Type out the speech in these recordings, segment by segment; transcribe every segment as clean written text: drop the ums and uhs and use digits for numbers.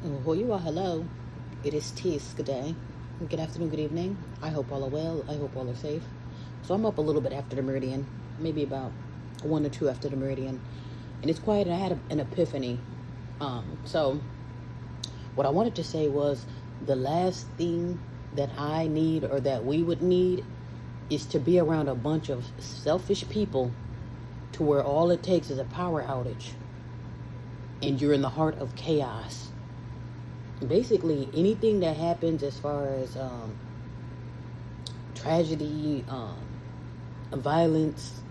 Well, you are hello. It is Tisk day. Good afternoon, good evening. I hope all are well. I hope all are safe. So I'm up a little bit after the meridian, maybe about one or two after the meridian, and it's quiet. And I had an epiphany. So what I wanted to say was the last thing that I need or that we would need is to be around a bunch of selfish people to where all it takes is a power outage and you're in the heart of chaos. Basically, anything that happens as far as tragedy, violence,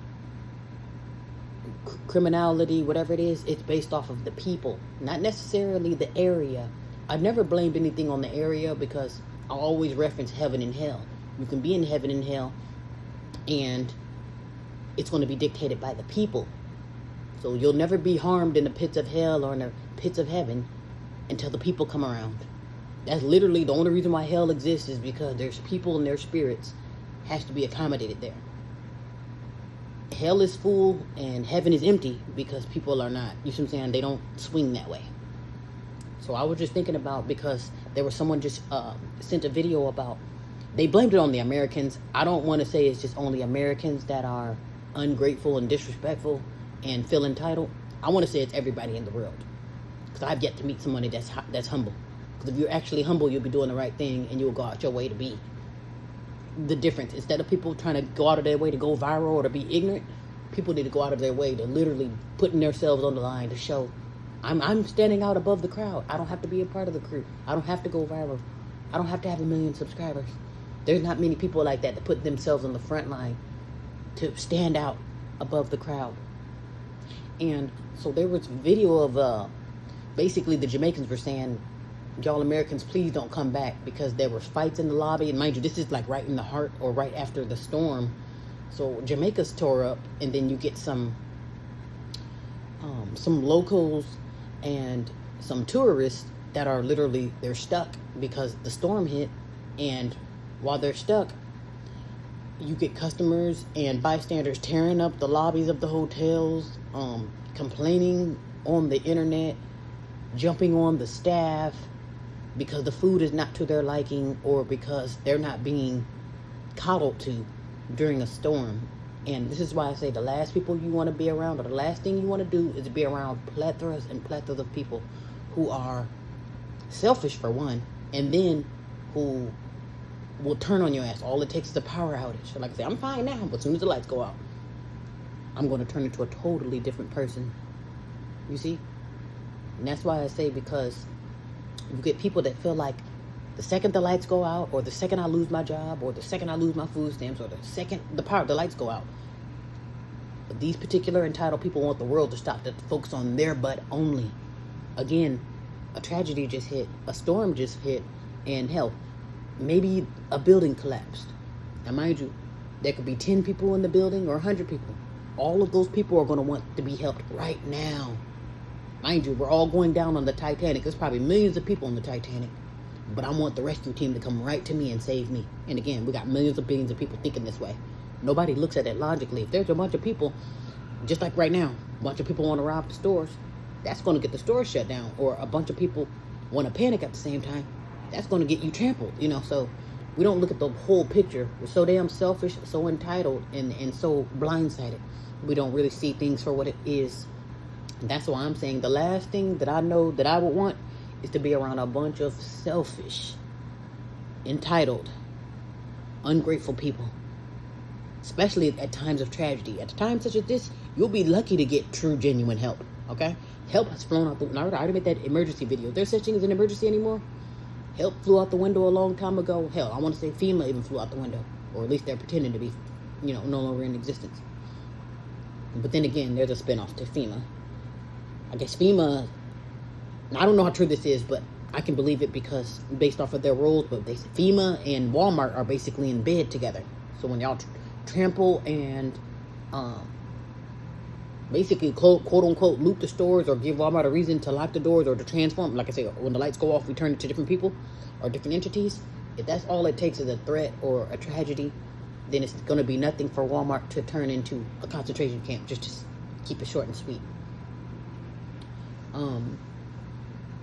criminality, whatever it is, it's based off of the people, not necessarily the area. I've never blamed anything on the area because I always reference heaven and hell. You can be in heaven and hell, and it's going to be dictated by the people. So you'll never be harmed in the pits of hell or in the pits of heaven until the people come around. That's literally the only reason why hell exists, is because there's people and their spirits has to be accommodated there. Hell is full and heaven is empty because people are not. You see what I'm saying? They don't swing that way. So I was just thinking about, because there was someone just sent a video about, they blamed it on the Americans. I don't want to say it's just only Americans that are ungrateful and disrespectful and feel entitled. I want to say it's everybody in the world, because I've yet to meet somebody that's humble. Because if you're actually humble, you'll be doing the right thing and you'll go out your way to be the difference. Instead of people trying to go out of their way to go viral or to be ignorant, people need to go out of their way to literally putting themselves on the line to show, I'm standing out above the crowd. I don't have to be a part of the crew. I don't have to go viral. I don't have to have 1 million subscribers. There's not many people like that put themselves on the front line to stand out above the crowd. And so there was video of basically the Jamaicans were saying, y'all Americans, please don't come back, because there were fights in the lobby. And mind you, this is like right in the heart or right after the storm. So Jamaica's tore up, and then you get some locals and some tourists that are literally, they're stuck because the storm hit. And while they're stuck, you get customers and bystanders tearing up the lobbies of the hotels, complaining on the internet, jumping on the staff because the food is not to their liking, or because they're not being coddled to during a storm. And this is why I say the last people you want to be around, or the last thing you want to do, is be around plethoras and plethoras of people who are selfish, for one, and then who will turn on your ass. All it takes is a power outage. So like I say, I'm fine now, but as soon as the lights go out, I'm going to turn into a totally different person. You see? And that's why I say, because you get people that feel like the second the lights go out, or the second I lose my job, or the second I lose my food stamps, or the second the lights go out. But these particular entitled people want the world to stop, to focus on their butt only. Again, a tragedy just hit, a storm just hit, and hell, maybe a building collapsed. Now mind you, there could be 10 people in the building or 100 people. All of those people are going to want to be helped right now. Mind you, we're all going down on the Titanic. There's probably millions of people on the Titanic. But I want the rescue team to come right to me and save me. And again, we got millions of billions of people thinking this way. Nobody looks at it logically. If there's a bunch of people, just like right now, a bunch of people want to rob the stores, that's going to get the stores shut down. Or a bunch of people want to panic at the same time, that's going to get you trampled, So we don't look at the whole picture. We're so damn selfish, so entitled, and so blindsided. We don't really see things for what it is. And that's why I'm saying the last thing that I know that I would want is to be around a bunch of selfish, entitled, ungrateful people. Especially at times of tragedy. At times such as this, you'll be lucky to get true, genuine help. Okay? Help has flown out the window. I already made that emergency video. There's such thing as an emergency anymore? Help flew out the window a long time ago. Hell, I want to say FEMA even flew out the window. Or at least they're pretending to be, no longer in existence. But then again, there's a spinoff to FEMA. I guess FEMA, I don't know how true this is, but I can believe it because based off of their roles, but FEMA and Walmart are basically in bed together. So when y'all trample and basically quote unquote loot the stores, or give Walmart a reason to lock the doors or to transform, like I say, when the lights go off, we turn into different people or different entities. If that's all it takes is a threat or a tragedy, then it's going to be nothing for Walmart to turn into a concentration camp, just to keep it short and sweet.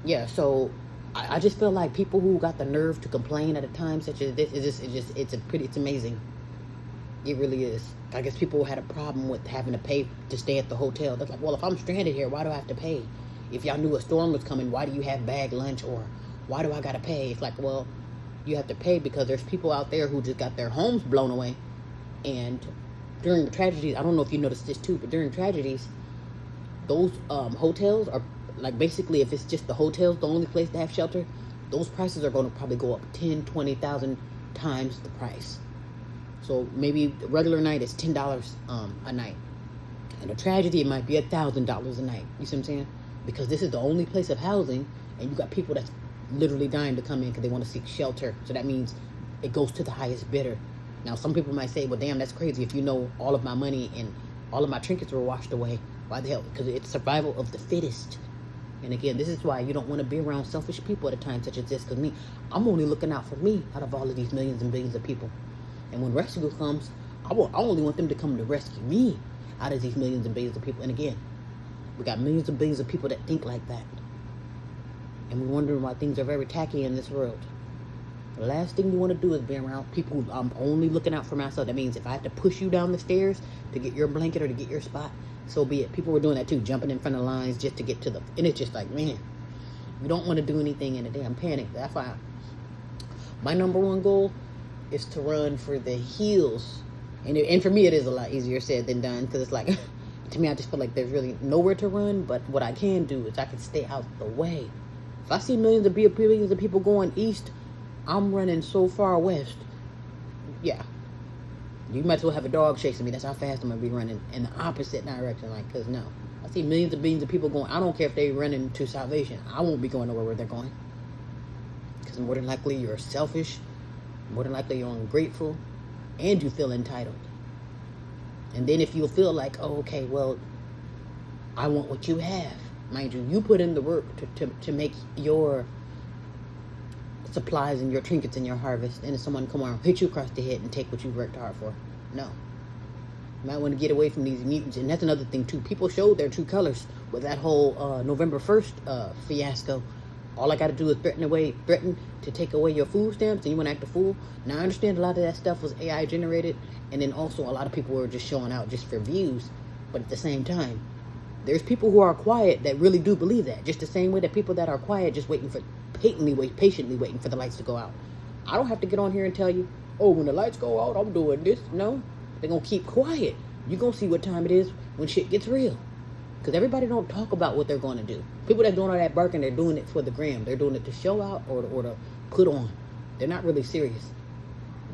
Yeah, so I just feel like people who got the nerve to complain at a time such as this, it's amazing. It really is. I guess people had a problem with having to pay to stay at the hotel. They're like, well, if I'm stranded here, why do I have to pay? If y'all knew a storm was coming, why do you have bag lunch? Or why do I got to pay? It's like, well, you have to pay because there's people out there who just got their homes blown away. And during the tragedies, I don't know if you noticed this too, but during tragedies, those hotels are, like, basically, if it's just the hotels, the only place to have shelter, those prices are going to probably go up 10, 20,000 times the price. So maybe the regular night is $10 a night. And a tragedy, it might be $1,000 a night. You see what I'm saying? Because this is the only place of housing, and you got people that's literally dying to come in because they want to seek shelter. So that means it goes to the highest bidder. Now, some people might say, well, damn, that's crazy. If you know all of my money and all of my trinkets were washed away, why the hell? Because it's survival of the fittest. And again, this is why you don't want to be around selfish people at a time such as this. Because me, I'm only looking out for me out of all of these millions and billions of people. And when rescue comes, I only want them to come to rescue me out of these millions and billions of people. And again, we got millions and billions of people that think like that. And we're wondering why things are very tacky in this world. The last thing you want to do is be around people who I'm only looking out for myself. That means if I have to push you down the stairs to get your blanket or to get your spot, so be it. People were doing that too, jumping in front of lines just to get to the... And it's just like, man, you don't want to do anything in a damn panic. That's why my number one goal is to run for the hills. And for me, it is a lot easier said than done, because it's like, to me, I just feel like there's really nowhere to run. But what I can do is I can stay out the way. If I see millions of people going east, I'm running so far west. Yeah. You might as well have a dog chasing me. That's how fast I'm going to be running in the opposite direction. Like, because no. I see millions of billions of people going. I don't care if they running to salvation. I won't be going nowhere where they're going. Because more than likely you're selfish. More than likely you're ungrateful. And you feel entitled. And then if you feel like, oh, okay, well, I want what you have. Mind you, you put in the work to make your supplies and your trinkets and your harvest, and then someone come around, hit you across the head and take what you worked hard for. No. You might want to get away from these mutants. And that's another thing too. People showed their true colors with that whole November 1st fiasco. All I got to do is threaten to take away your food stamps, and you want to act a fool. Now I understand a lot of that stuff was AI generated, and then also a lot of people were just showing out just for views. But at the same time, there's people who are quiet that really do believe that. Just the same way that people that are quiet just patiently waiting for the lights to go out. I don't have to get on here and tell you, oh, when the lights go out, I'm doing this. No, they're going to keep quiet. You're going to see what time it is when shit gets real. Because everybody don't talk about what they're going to do. People that doing all that barking, they're doing it for the gram. They're doing it to show out or to put on. They're not really serious.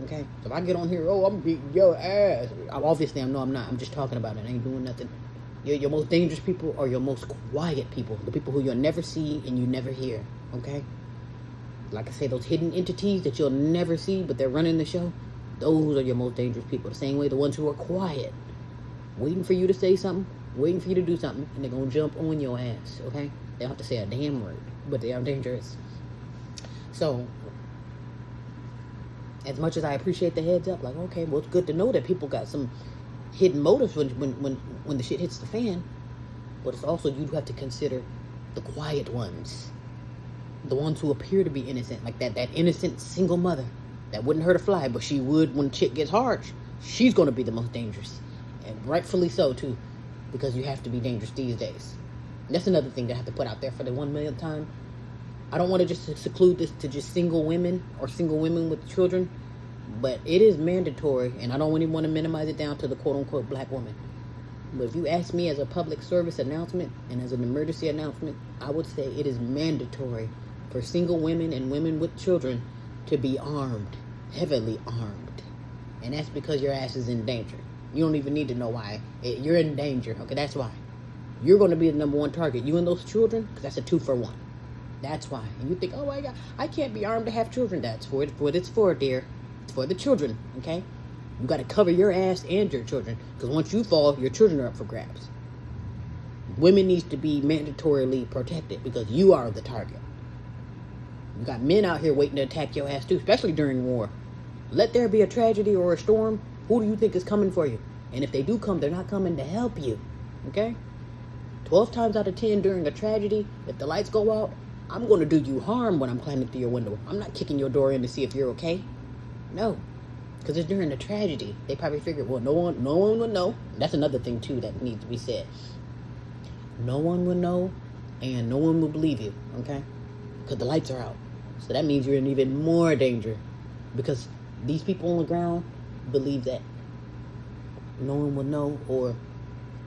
Okay? So if I get on here, oh, I'm beating your ass. Obviously, I know I'm not. I'm just talking about it. I ain't doing nothing. Your most dangerous people are your most quiet people. The people who you'll never see and you never hear. Okay? Like I say, those hidden entities that you'll never see, but they're running the show, those are your most dangerous people. The same way the ones who are quiet, waiting for you to say something, waiting for you to do something, and they're going to jump on your ass, okay? They don't have to say a damn word, but they are dangerous. So, as much as I appreciate the heads up, like, okay, well, it's good to know that people got some hidden motives when the shit hits the fan, but it's also, you have to consider the quiet ones. The ones who appear to be innocent, like that innocent single mother that wouldn't hurt a fly, but she would when shit gets hard. She's going to be the most dangerous, and rightfully so too, because you have to be dangerous these days. And that's another thing that I have to put out there for the 1 millionth time. I don't want to just seclude this to just single women or single women with children, but it is mandatory, and I don't even want to minimize it down to the quote-unquote black woman. But if you ask me as a public service announcement and as an emergency announcement, I would say it is mandatory for single women and women with children to be armed, heavily armed. And that's because your ass is in danger. You don't even need to know why. You're in danger. Okay, that's why. You're going to be the number one target. You and those children, because that's a 2-for-1. That's why. And you think, oh my God, I can't be armed to have children. That's what it's for, dear. It's for the children, okay? You got to cover your ass and your children, because once you fall, your children are up for grabs. Women needs to be mandatorily protected because you are the target. You got men out here waiting to attack your ass too, especially during war. Let there be a tragedy or a storm, who do you think is coming for you? And if they do come, they're not coming to help you. Okay? 12 times out of 10 during a tragedy, if the lights go out, I'm going to do you harm when I'm climbing through your window. I'm not kicking your door in to see if you're okay. No, because it's during the tragedy. They probably figured, well, no one will know. That's another thing too that needs to be said. No one will know, and no one will believe you. Okay, because the lights are out. So that means you're in even more danger, because these people on the ground believe that no one will know, or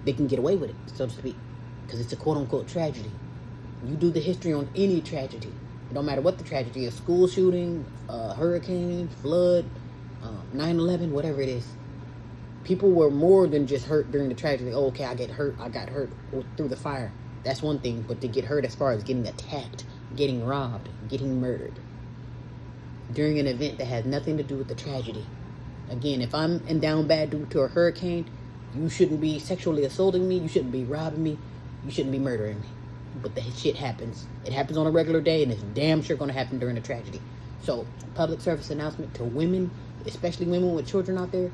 they can get away with it, so to speak, because it's a quote-unquote tragedy. You do the history on any tragedy. It don't matter what the tragedy is, school shooting, hurricane, flood, 9/11, whatever it is. People were more than just hurt during the tragedy. Oh, okay, I got hurt through the fire. That's one thing, but to get hurt as far as getting attacked, getting robbed, getting murdered during an event that has nothing to do with the tragedy. Again, if I'm in down bad due to a hurricane, you shouldn't be sexually assaulting me, you shouldn't be robbing me, you shouldn't be murdering me. But the shit happens. It happens on a regular day, and it's damn sure going to happen during a tragedy. So, public service announcement to women, especially women with children out there,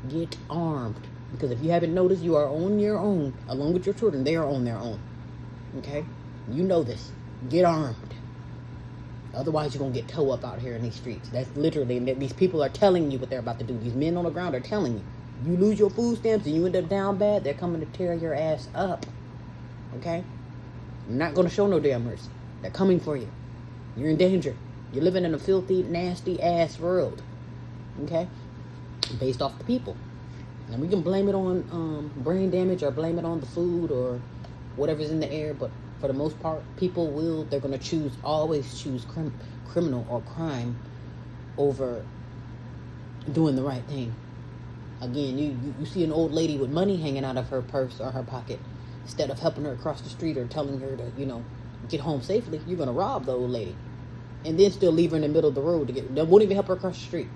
get armed. Because if you haven't noticed, you are on your own. Along with your children, they are on their own. Okay? You know this. Get armed. Otherwise, you're going to get toe up out here in these streets. That's literally, and these people are telling you what they're about to do. These men on the ground are telling you. You lose your food stamps and you end up down bad, they're coming to tear your ass up. Okay? You're not going to show no damn mercy. They're coming for you. You're in danger. You're living in a filthy, nasty ass world. Okay? Based off the people. And we can blame it on brain damage, or blame it on the food, or whatever's in the air, but for the most part, people they're going to always choose criminal or crime over doing the right thing. Again, you see an old lady with money hanging out of her purse or her pocket. Instead of helping her across the street or telling her to, get home safely, you're going to rob the old lady. And then still leave her in the middle of the road. That won't even help her across the street.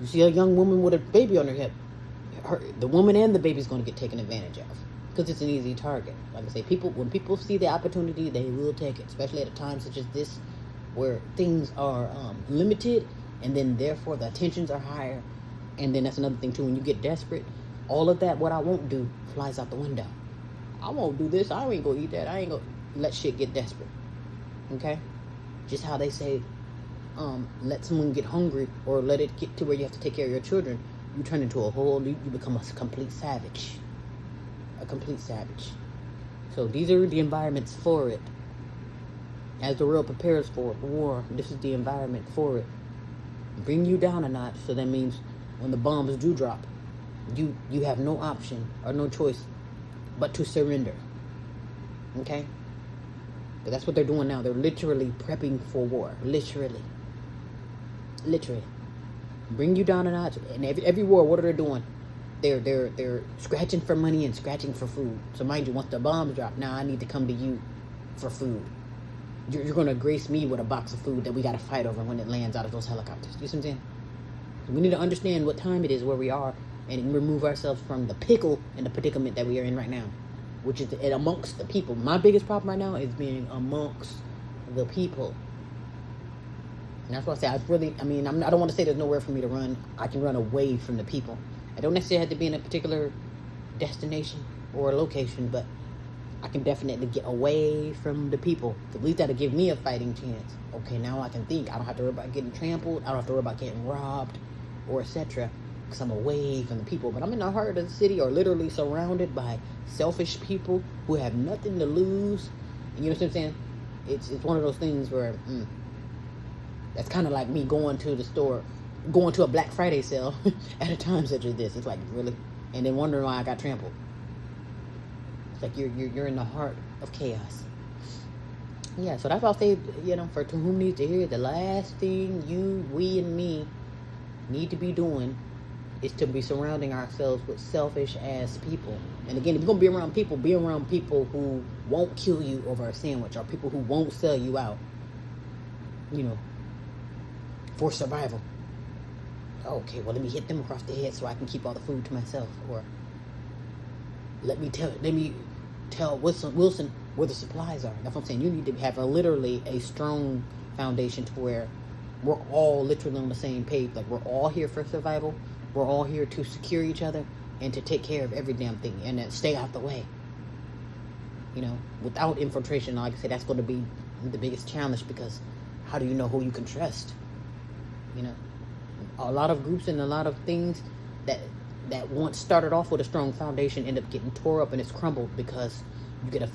You see a young woman with a baby on her hip. The woman and the baby's going to get taken advantage of. Because it's an easy target. Like I say, when people see the opportunity, they will take it. Especially at a time such as this, where things are limited, and then therefore the tensions are higher. And then that's another thing too, when you get desperate, all of that, what I won't do, flies out the window. I won't do this, I ain't gonna eat that, I ain't gonna let shit get desperate. Okay? Just how they say, let someone get hungry, or let it get to where you have to take care of your children, you turn into you become a complete savage. A complete savage. So these are the environments for it. As the world prepares for war, this is the environment for it. Bring you down a notch, so that means when the bombs do drop, you have no option or no choice but to surrender. Okay? But that's what they're doing now. They're literally prepping for war. Literally. Bring you down a notch. And every war, what are they doing? They're scratching for money and scratching for food. So mind you, once the bombs drop, now I need to come to you for food. You're going to grace me with a box of food that we got to fight over when it lands out of those helicopters. You see what I'm saying? We need to understand what time it is, where we are, and remove ourselves from the pickle and the predicament that we are in right now, which is amongst the people. My biggest problem right now is being amongst the people. And that's why I say I don't want to say there's nowhere for me to run. I can run away from the people. I don't necessarily have to be in a particular destination or location, but I can definitely get away from the people. At least that'll give me a fighting chance. Okay, now I can think. I don't have to worry about getting trampled. I don't have to worry about getting robbed, or etc. Because I'm away from the people. But I'm in the heart of the city, or literally surrounded by selfish people who have nothing to lose. You know what I'm saying? It's one of those things where that's kind of like me going to the store, going to a Black Friday sale at a time such as this. It's like, really? And then wondering why I got trampled. It's like you're in the heart of chaos. Yeah, so that's why I'll say, for to whom needs to hear, the last thing we and me need to be doing is to be surrounding ourselves with selfish ass people. And again, if you're gonna be around people who won't kill you over a sandwich, or people who won't sell you out, for survival. Okay, well, let me hit them across the head so I can keep all the food to myself. Or let me tell Wilson where the supplies are. That's what I'm saying. You need to have literally a strong foundation to where we're all literally on the same page. Like, we're all here for survival. We're all here to secure each other and to take care of every damn thing and then stay out the way. without infiltration, like I said, that's going to be the biggest challenge, because how do you know who you can trust? A lot of groups and a lot of things that once started off with a strong foundation end up getting tore up, and it's crumbled because you get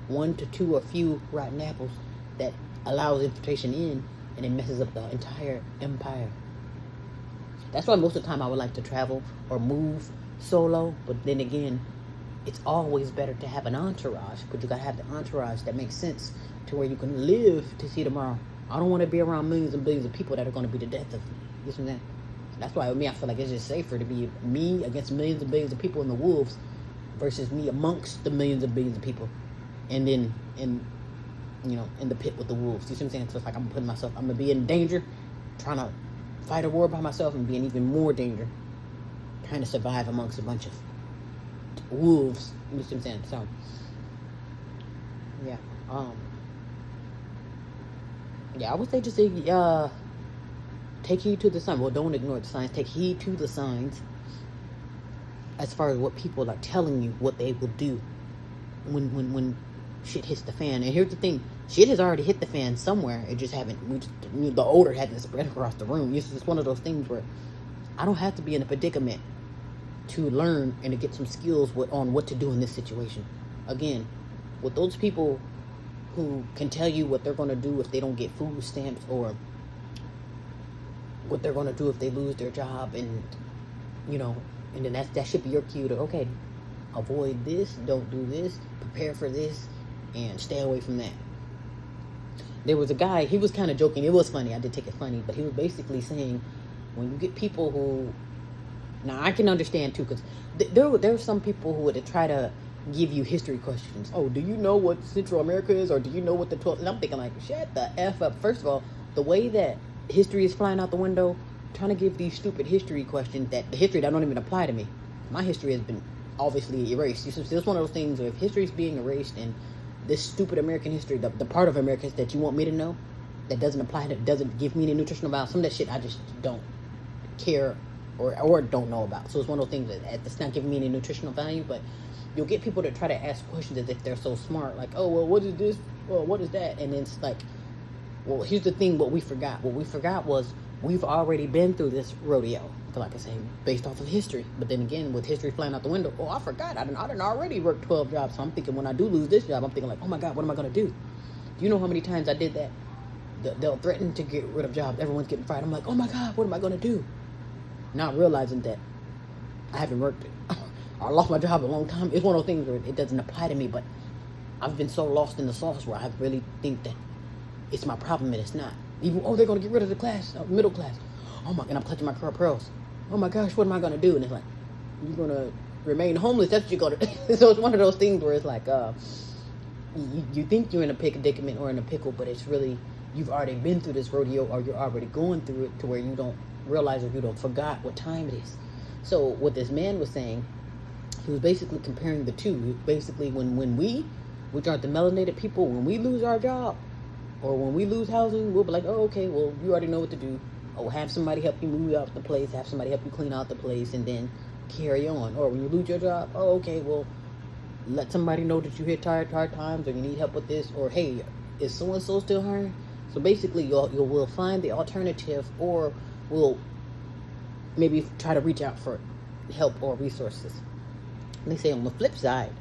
one to two, a few rotten apples that allows infiltration in, and it messes up the entire empire. That's why most of the time I would like to travel or move solo, but then again, it's always better to have an entourage, but you gotta have the entourage that makes sense to where you can live to see tomorrow. I don't want to be around millions and billions of people that are going to be the death of me. You see that? That's why with me, I feel like it's just safer to be me against millions and billions of people in the wolves versus me amongst the millions and billions of people, and then in the pit with the wolves. You see what I'm saying? So it's like I'm gonna be in danger, trying to fight a war by myself, and be in even more danger, trying to survive amongst a bunch of wolves. You see what I'm saying? So yeah, I would say just take heed to the signs. Well, don't ignore the signs. Take heed to the signs as far as what people are telling you what they will do when shit hits the fan. And here's the thing: shit has already hit the fan somewhere. It just the odor hasn't spread across the room. It's just one of those things where I don't have to be in a predicament to learn and to get some skills on what to do in this situation. Again, with those people who can tell you what they're going to do if they don't get food stamps, or what they're going to do if they lose their job, and then that should be your cue to, okay, avoid this, don't do this, prepare for this, and stay away from that. There was a guy, he was kind of joking, it was funny, I did take it funny, but he was basically saying, when you get people who, now I can understand too, because there are some people who would try to give you history questions. Oh, do you know what Central America is, or do you know what the 12? And I'm thinking like, shut the F up. First of all, the way that history is flying out the window, trying to give these stupid history questions that don't even apply to me. My history has been obviously erased. It's one of those things where if history is being erased, and this stupid American history, the part of America that you want me to know, that doesn't apply, that doesn't give me any nutritional value, some of that shit I just don't care or don't know about. So it's one of those things that it's not giving me any nutritional value. But you'll get people that try to ask questions as if they're so smart, like, oh, well, what is this? Well, what is that? And it's like, well, here's the thing, what we forgot was we've already been through this rodeo, like I say, based off of history. But then again, with history flying out the window, I forgot, I done already worked 12 jobs. So I'm thinking, when I do lose this job, I'm thinking like, oh my God, what am I going to do? Do you know how many times I did that? They'll threaten to get rid of jobs. Everyone's getting fired. I'm like, oh my God, what am I going to do? Not realizing that I haven't worked I lost my job a long time. It's one of those things where it doesn't apply to me, but I've been so lost in the sauce where I really think that it's my problem, and it's not. Even, they're going to get rid of the middle class. Oh my, and I'm clutching my curl pearls. Oh my gosh, what am I going to do? And it's like, you're going to remain homeless. That's what you're going to. So it's one of those things where it's like, you think you're in a predicament or in a pickle, but it's really, you've already been through this rodeo, or you're already going through it to where you don't realize, or you don't forgot what time it is. So what this man was saying, he was basically comparing the two. Basically, when we, which are the melanated people, when we lose our job, or when we lose housing, we'll be like, oh, okay, well, you already know what to do. Oh, have somebody help you move out the place, have somebody help you clean out the place, and then carry on. Or when you lose your job, oh, okay, well, let somebody know that you hit hard times, or you need help with this, or hey, is so-and-so still hiring? So basically, we'll find the alternative, or we'll maybe try to reach out for help or resources. And they say on the flip side,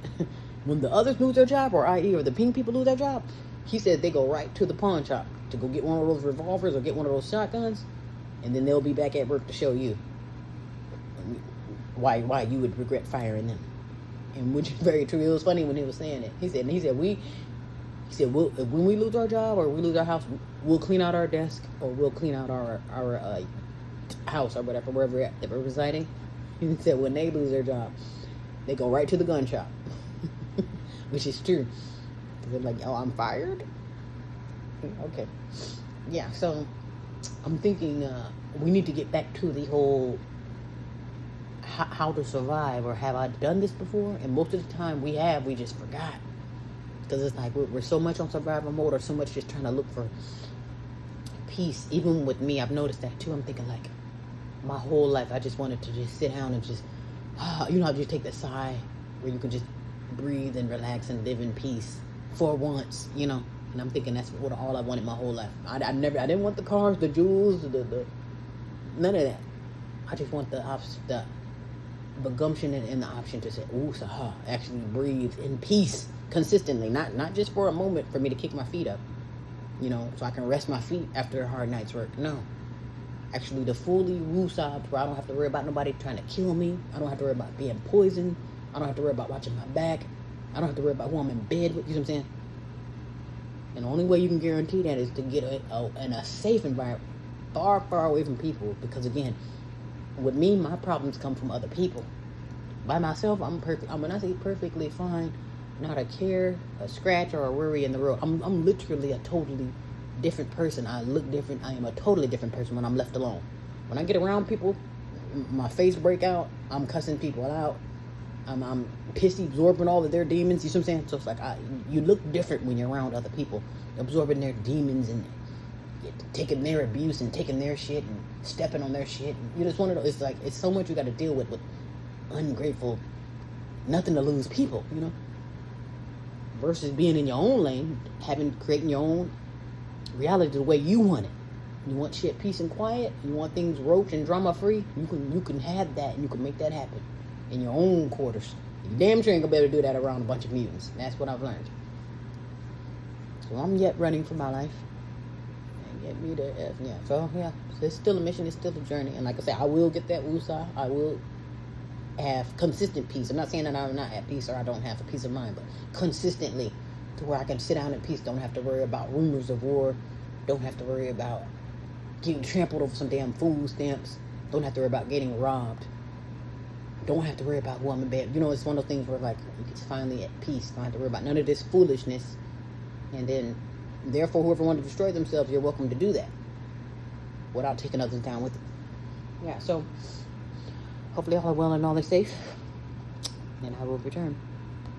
when the others lose their job, or the pink people lose their job, he said they go right to the pawn shop to go get one of those revolvers or get one of those shotguns, and then they'll be back at work to show you why you would regret firing them. And which is very true. It was funny when he was saying it. He said when we lose our job or we lose our house, we'll clean out our desk, or we'll clean out our house or whatever, wherever that we're residing. He said when they lose their job, they go right to the gun shop, which is true. They're like, oh, I'm fired? Okay. Yeah, so I'm thinking we need to get back to the whole how to survive, or have I done this before? And most of the time we just forgot. Because it's like we're so much on survival mode, or so much just trying to look for peace. Even with me, I've noticed that too. I'm thinking like, my whole life I just wanted to just sit down and just, how you just take that sigh where you can just breathe and relax and live in peace for once, you know. And I'm thinking that's what all I wanted my whole life. I didn't want the cars, the jewels, the none of that. I just want the gumption and the option to say, ooh, saha, actually breathe in peace consistently, not just for a moment for me to kick my feet up, you know, so I can rest my feet after a hard night's work. No, actually the fully woosah, where I don't have to worry about nobody trying to kill me. I don't have to worry about being poisoned. I don't have to worry about watching my back. I don't have to worry about who I'm in bed with. You know what I'm saying? And the only way you can guarantee that is to get in a safe environment, far, far away from people. Because again, with me, my problems come from other people. By myself, I'm perfect. When I say perfectly fine, not a care, a scratch, or a worry in the world. I'm literally a totally different person. I look different. I am a totally different person when I'm left alone. When I get around people, my face break out. I'm cussing people out. I'm pissy, absorbing all of their demons. You see what I'm saying? So it's like you look different when you're around other people, absorbing their demons and taking their abuse and taking their shit and stepping on their shit. You just want to. It's like it's so much you got to deal with ungrateful, nothing to lose people. You know. Versus being in your own lane, creating your own reality the way you want it. You want shit peace and quiet. You want things roach and drama free. You can have that and you can make that happen in your own quarters. You damn sure ain't gonna be able to do that around a bunch of mutants. That's what I've learned. So I'm yet running for my life. And get me there. Yeah. So yeah, so it's still a mission. It's still a journey. And like I said, I will get that woosah. I will have consistent peace. I'm not saying that I'm not at peace or I don't have a peace of mind, but consistently to where I can sit down in peace. Don't have to worry about rumors of war. Don't have to worry about getting trampled over some damn food stamps. Don't have to worry about getting robbed. Don't have to worry about who I'm in bed. You know, it's one of those things where like it's finally at peace. Don't have to worry about none of this foolishness. And then, therefore, whoever wanted to destroy themselves, you're welcome to do that without taking others down with it. Yeah. So hopefully all are well and all is safe. And I will return.